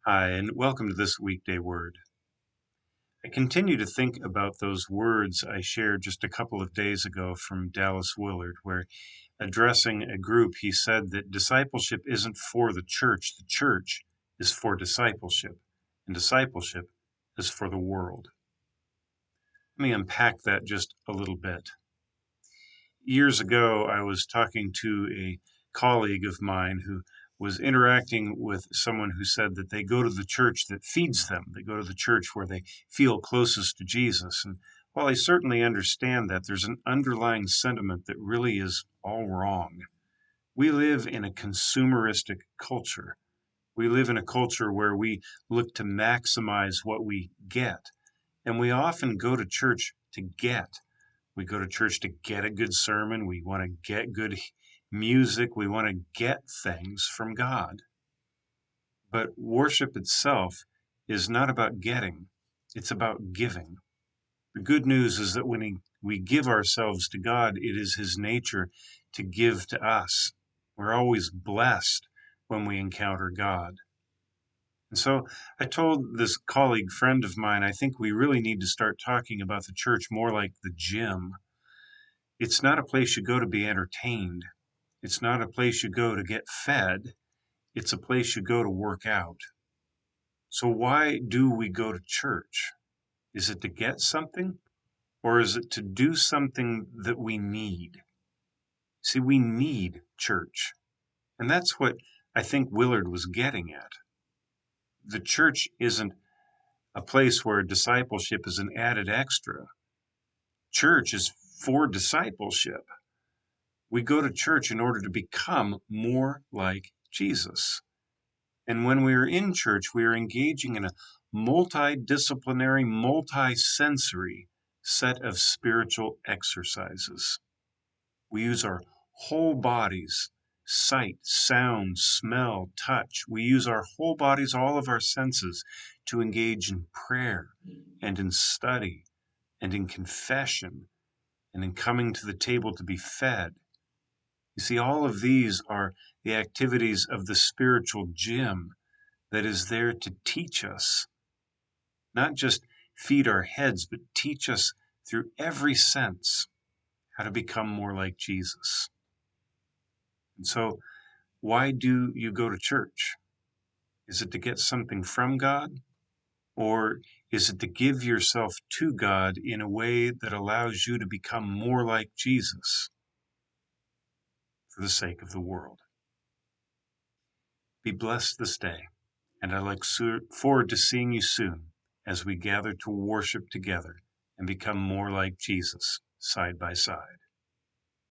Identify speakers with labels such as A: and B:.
A: Hi, and welcome to this Weekday Word. I continue to think about those words I shared just a couple of days ago from Dallas Willard, where addressing a group, he said that discipleship isn't for the church is for discipleship, and discipleship is for the world. Let me unpack that just a little bit. Years ago, I was talking to a colleague of mine who was interacting with someone who said that they go to the church that feeds them. They go to the church where they feel closest to Jesus. And while I certainly understand that, there's an underlying sentiment that really is all wrong. We live in a consumeristic culture. We live in a culture where we look to maximize what we get. And we often go to church to get. We go to church to get a good sermon. We want to get good music. We want to get things from God. But worship itself is not about getting, it's about giving. The good news is that when we give ourselves to God, it is His nature to give to us. We're always blessed when we encounter God. And so I told this colleague friend of mine, I think we really need to start talking about the church more like the gym. It's not a place you go to be entertained. It's not a place you go to get fed. It's a place you go to work out. So why do we go to church? Is it to get something, or is it to do something that we need? See, we need church. And that's what I think Willard was getting at. The church isn't a place where discipleship is an added extra. Church is for discipleship. We go to church in order to become more like Jesus. And when we are in church, we are engaging in a multidisciplinary, multisensory set of spiritual exercises. We use our whole bodies, sight, sound, smell, touch. We use our whole bodies, all of our senses, to engage in prayer and in study and in confession and in coming to the table to be fed. You see, all of these are the activities of the spiritual gym that is there to teach us, not just feed our heads, but teach us through every sense how to become more like Jesus. And so, why do you go to church? Is it to get something from God? Or is it to give yourself to God in a way that allows you to become more like Jesus for the sake of the world? Be blessed this day, and I look forward to seeing you soon as we gather to worship together and become more like Jesus side by side.